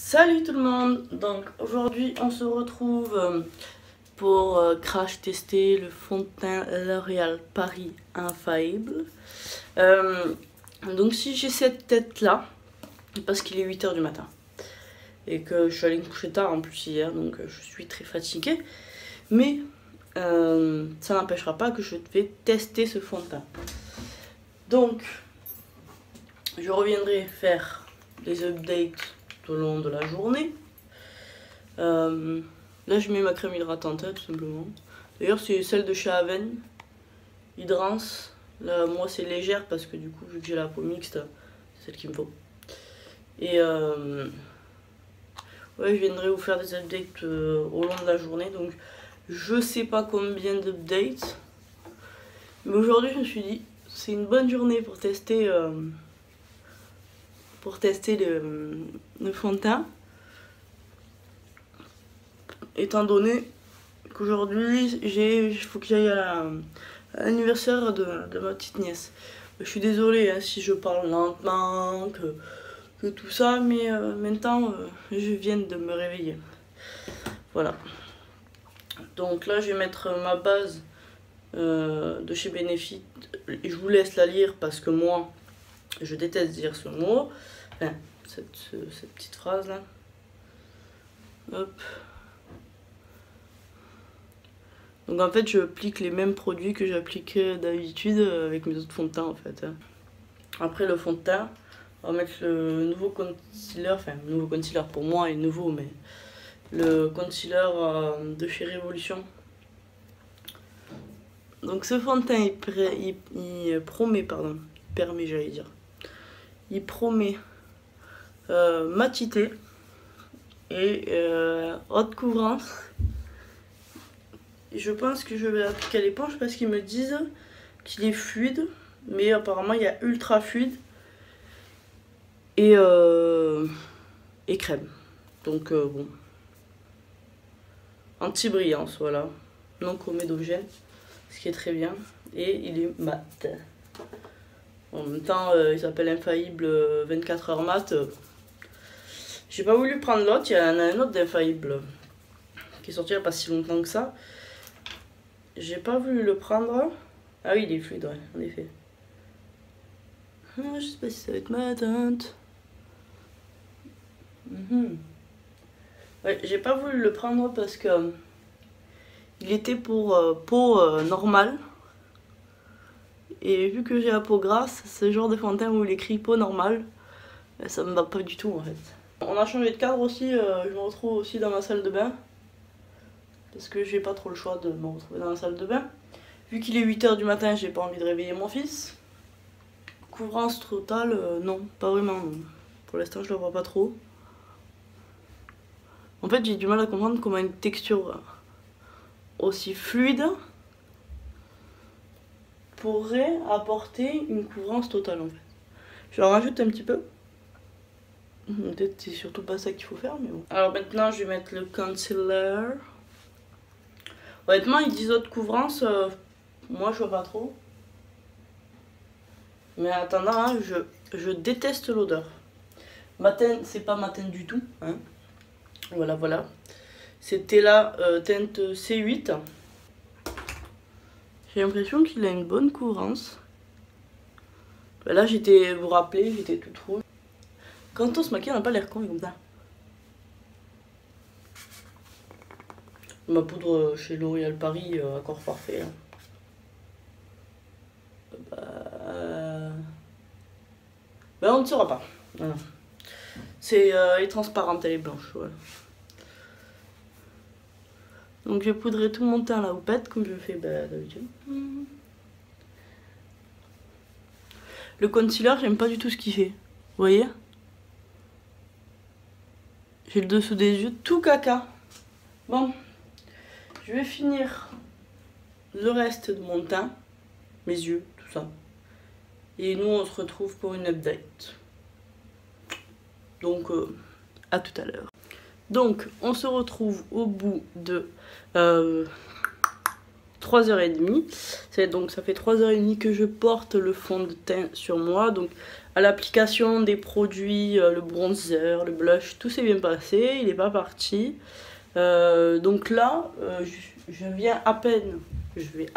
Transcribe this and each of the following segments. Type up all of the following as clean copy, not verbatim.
Salut tout le monde. Donc aujourd'hui on se retrouve pour crash tester le fond de teint L'Oréal Paris Infaillible. Donc si j'ai cette tête là, parce qu'il est 8 h du matin et que je suis allée me coucher tard en plus hier, donc je suis très fatiguée, mais ça n'empêchera pas que je vais tester ce fond de teint. Donc je reviendrai faire les updates tout au long de la journée. Là je mets ma crème hydratante tout simplement. D'ailleurs c'est celle de chez Aven, Hydrance. Là moi c'est légère parce que du coup vu que j'ai la peau mixte, c'est celle qu'il me faut. Et ouais, je viendrai vous faire des updates au long de la journée. Donc je sais pas combien d'updates, mais aujourd'hui je me suis dit c'est une bonne journée pour tester le fond de teint, étant donné qu'aujourd'hui il faut que j'aille à l'anniversaire de ma petite nièce. Je suis désolée hein, si je parle lentement, que tout ça, mais maintenant je viens de me réveiller. Voilà. Donc là je vais mettre ma base de chez Benefit. Je vous laisse la lire parce que moi je déteste dire ce mot, enfin cette petite phrase là. Hop. Donc en fait je applique les mêmes produits que j'applique d'habitude avec mes autres fonds de teint en fait. Après le fond de teint, on va mettre le nouveau concealer, enfin nouveau concealer pour moi est nouveau, mais le concealer de chez Révolution. Donc ce fond de teint il promet, j'allais dire. Il promet matité et haute couvrance. Je pense que je vais l'appliquer à l'éponge parce qu'ils me disent qu'il est fluide, mais apparemment il y a ultra fluide et crème. Donc bon, anti-brillance, voilà, non comédogène, ce qui est très bien, et il est mat. En même temps il s'appelle Infaillible 24 heures mat. J'ai pas voulu prendre l'autre, il y en a un autre d'Infaillible qui est sorti il n'y a pas si longtemps que ça. J'ai pas voulu le prendre. Ah oui, il est fluide, ouais, en effet. Je sais pas si ça va être ma teinte. Ouais, j'ai pas voulu le prendre parce que il était pour peau normale. Et vu que j'ai la peau grasse, ce genre de fond de teint où il écrit peau normale, ça me va pas du tout en fait. On a changé de cadre aussi, je me retrouve aussi dans ma salle de bain. Parce que j'ai pas trop le choix de me retrouver dans la salle de bain. Vu qu'il est 8 h du matin, j'ai pas envie de réveiller mon fils. Couvrance totale, non, pas vraiment. Non. Pour l'instant, je la vois pas trop. En fait, j'ai du mal à comprendre comment une texture aussi fluide pourrait apporter une couvrance totale en fait. Je en rajoute un petit peu. Peut-être c'est surtout pas ça qu'il faut faire, mais bon. Alors maintenant, je vais mettre le concealer. Honnêtement, ils disent haute couvrance, moi je vois pas trop. Mais en attendant, hein, je déteste l'odeur. Ma teinte, c'est pas ma teinte du tout. Hein. Voilà, voilà. C'était la teinte C8. J'ai l'impression qu'il a une bonne couvrance. Ben là, vous vous rappelez, j'étais toute rouge. Quand on se maquille, on n'a pas l'air con comme ça. Ma poudre chez L'Oréal Paris, accord parfait. Hein. Ben on ne saura pas. Voilà. C'est elle est transparente, elle est blanche. Voilà. Donc je poudrerai tout mon teint à la houppette comme je fais d'habitude. Le concealer, j'aime pas du tout ce qu'il fait. Vous voyez? J'ai le dessous des yeux tout caca. Bon. Je vais finir le reste de mon teint, mes yeux, tout ça. Et nous, on se retrouve pour une update. Donc, à tout à l'heure. Donc, on se retrouve au bout de 3h30. Donc ça fait 3h30 que je porte le fond de teint sur moi. Donc à l'application des produits, le bronzer, le blush, tout s'est bien passé, il n'est pas parti. Donc là, je vais à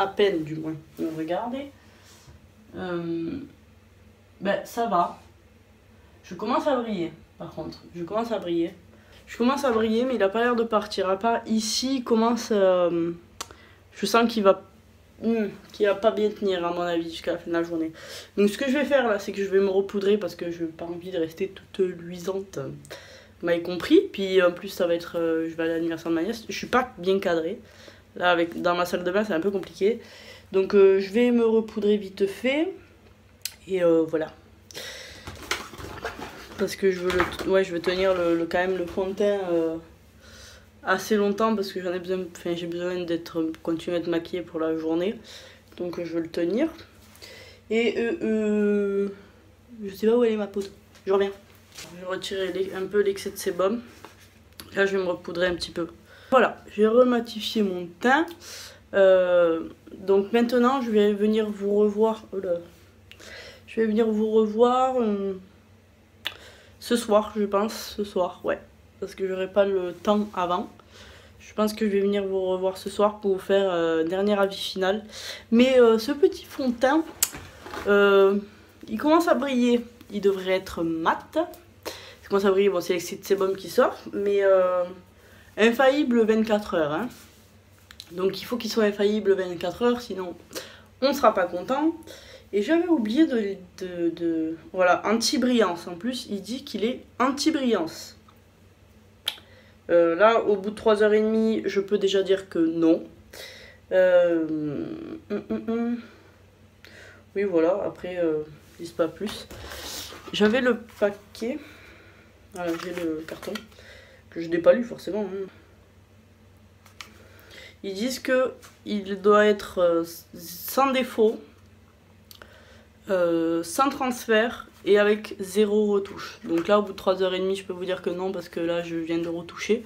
peine du moins me regarder. Ben ça va. Je commence à briller par contre, je commence à briller, mais il n'a pas l'air de partir. À part ici, il commence, je sens qu'il va pas bien tenir à mon avis jusqu'à la fin de la journée. Donc ce que je vais faire là, c'est que je vais me repoudrer parce que je n'ai pas envie de rester toute luisante. Vous m'avez compris. Puis en plus ça va être, je vais aller à l'anniversaire de ma nièce. Je suis pas bien cadrée. Là dans ma salle de bain c'est un peu compliqué. Donc je vais me repoudrer vite fait. Et voilà. Parce que je veux tenir quand même le fond de teint assez longtemps parce que j'ai besoin continuer à être maquillée pour la journée. Donc je veux le tenir. Et je sais pas où elle est ma poudre. Je reviens. Je vais retirer un peu l'excès de sébum. Là je vais me repoudrer un petit peu. Voilà, j'ai rematifié mon teint. Donc maintenant je vais venir vous revoir. Oh là. Je vais venir vous revoir ce soir, je pense. Ce soir, ouais. Parce que j'aurai pas le temps avant. Je pense que je vais venir vous revoir ce soir pour vous faire un dernier avis final. Mais ce petit fond de teint, il commence à briller. Il devrait être mat. Il commence à briller, bon c'est l'excès de sébum qui sort. Mais infaillible 24 heures. Hein. Donc il faut qu'il soit infaillible 24 heures, sinon on ne sera pas content. Et j'avais oublié voilà, anti-brillance. En plus, il dit qu'il est anti-brillance. Là, au bout de 3h30, je peux déjà dire que non. Oui, voilà, après, ils disent pas plus. J'avais le paquet. Voilà, j'ai le carton. Que je n'ai pas lu, forcément. Hein. Ils disent que il doit être sans défaut. Sans transfert et avec 0 retouche. Donc là au bout de 3h30 je peux vous dire que non parce que là je viens de retoucher.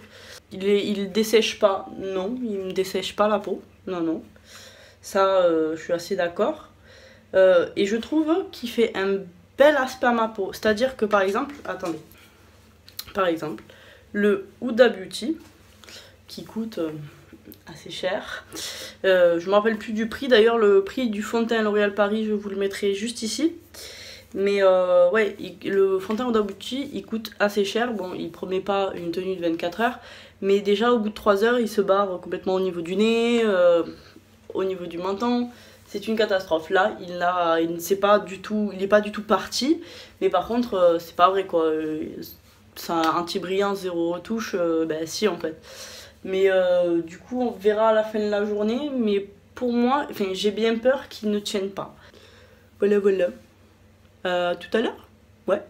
Il dessèche pas, non, il me dessèche pas la peau, non. Ça je suis assez d'accord. Et je trouve qu'il fait un bel aspect à ma peau. C'est à dire que par exemple, attendez, par exemple le Huda Beauty qui coûte assez cher. Je me rappelle plus du prix. D'ailleurs, le prix du fond de teint L'Oréal Paris, je vous le mettrai juste ici. Mais ouais, le fond de teint Huda Beauty, il coûte assez cher. Bon, il promet pas une tenue de 24 heures. Mais déjà, au bout de 3 heures, il se barre complètement au niveau du nez, au niveau du menton. C'est une catastrophe. Là, il n'est pas du tout parti. Mais par contre, c'est pas vrai quoi. C'est un anti-brillant, 0 retouche. Ben si, en fait. Mais du coup on verra à la fin de la journée. Mais pour moi, enfin, j'ai bien peur qu'il ne tienne pas. Voilà. Tout à l'heure. Ouais.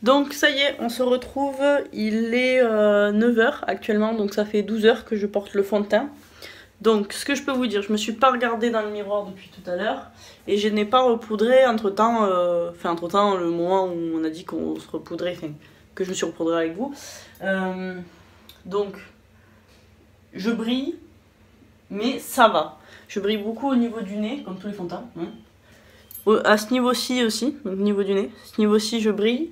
Donc ça y est, on se retrouve. Il est 9h actuellement. Donc ça fait 12 heures que je porte le fond de teint. Donc ce que je peux vous dire, je me suis pas regardée dans le miroir depuis tout à l'heure. Et je n'ai pas repoudré entre temps. Entre-temps, le moment où on a dit qu'on se repoudrait. Enfin, que je me suis repoudrée avec vous. Donc, je brille, mais ça va. Je brille beaucoup au niveau du nez, comme tous les fonds de teint. Hein. À ce niveau-ci aussi, donc au niveau du nez. À ce niveau-ci, je brille.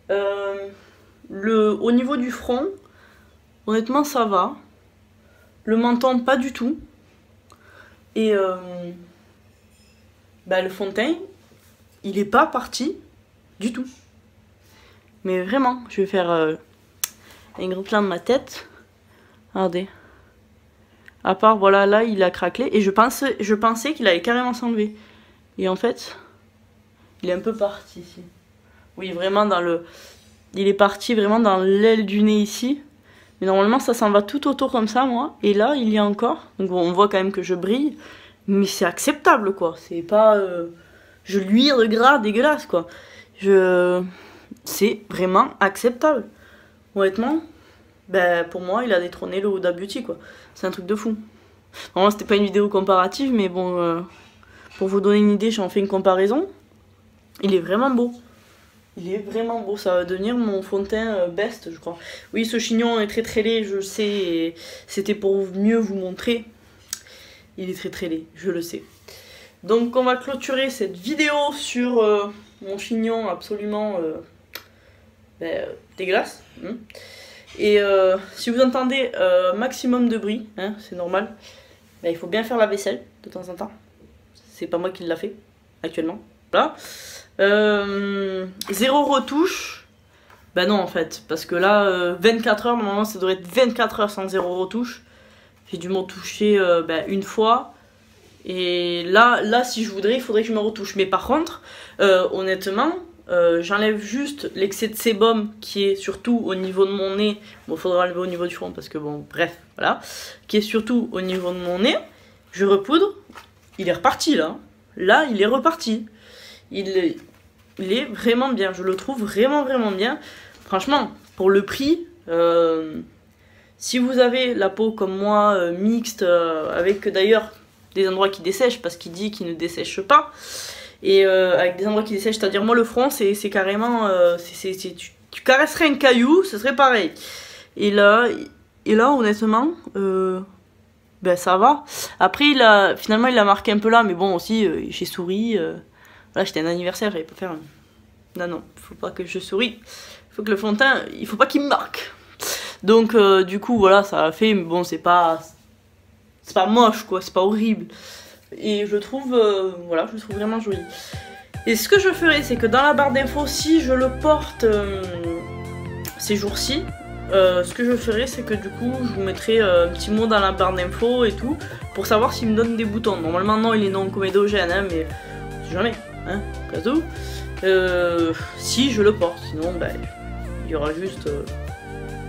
Au niveau du front, honnêtement, ça va. Le menton, pas du tout. Et le fond de teint, il n'est pas parti du tout. Mais vraiment, je vais faire un gros plan de ma tête. Regardez. À part, voilà, là, il a craquelé. Et je pensais qu'il allait carrément s'enlever. Et en fait, il est un peu parti ici. Oui, vraiment dans le... Il est parti vraiment dans l'aile du nez ici. Mais normalement, ça s'en va tout autour comme ça, moi. Et là, il y a encore. Donc bon, on voit quand même que je brille. Mais c'est acceptable, quoi. C'est pas... je luire de gras dégueulasse, quoi. C'est vraiment acceptable. Honnêtement, pour moi, il a détrôné le Huda Beauty, quoi. C'est un truc de fou. Normalement, c'était pas une vidéo comparative, mais bon, pour vous donner une idée, j'en fais une comparaison. Il est vraiment beau. Il est vraiment beau. Ça va devenir mon fond de teint best, je crois. Oui, ce chignon est très très laid, je sais. C'était pour mieux vous montrer. il est très très laid, je le sais. Donc on va clôturer cette vidéo sur mon chignon absolument dégueulasse. Et si vous entendez maximum de bruit, hein, c'est normal, il faut bien faire la vaisselle de temps en temps. C'est pas moi qui l'a fait actuellement. Voilà. 0 retouche. Ben non en fait, parce que là 24 heures, normalement ça devrait être 24 heures sans 0 retouche. J'ai dû m'en toucher une fois. Et là si je voudrais, il faudrait que je me retouche. Mais par contre, honnêtement, j'enlève juste l'excès de sébum qui est surtout au niveau de mon nez. Bon, il faudra enlever au niveau du front parce que bon, bref, voilà. Qui est surtout au niveau de mon nez. Je repoudre. Il est reparti là. Là, il est reparti. Il est vraiment bien. Je le trouve vraiment bien. Franchement, pour le prix, si vous avez la peau comme moi, mixte, avec d'ailleurs des endroits qui dessèchent, parce qu'il dit qu'il ne dessèche pas, et avec des endroits qui dessèchent, c'est-à-dire moi le front, c'est carrément, tu caresserais un caillou, ce serait pareil. Et là honnêtement, ça va. Après, finalement, il a marqué un peu là, mais bon, aussi, j'ai souri. Voilà, j'étais un anniversaire, j'allais pas faire un... Non, faut pas que je souris. Faut que le fond de teint, il faut pas qu'il me marque. Donc, du coup, voilà, ça a fait, mais bon, c'est pas moche, quoi, c'est pas horrible. Et je trouve, voilà, je le trouve vraiment joli. Et ce que je ferai, c'est que dans la barre d'infos, si je le porte ces jours-ci, ce que je ferai, c'est que du coup, je vous mettrai un petit mot dans la barre d'infos et tout, pour savoir s'il me donne des boutons. Normalement, non, il est non comédogène, hein, mais on sait jamais, hein, au cas où. Si je le porte, sinon, il y aura juste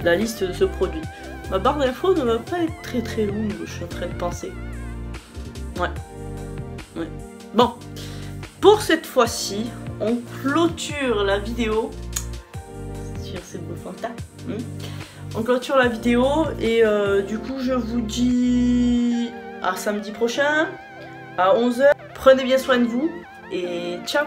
la liste de ce produit. Ma barre d'infos ne va pas être très longue, je suis en train de penser. Ouais. Bon, pour cette fois-ci, on clôture la vidéo sur ces beaux fantas. On clôture la vidéo et du coup je vous dis à samedi prochain à 11 h. Prenez bien soin de vous et ciao.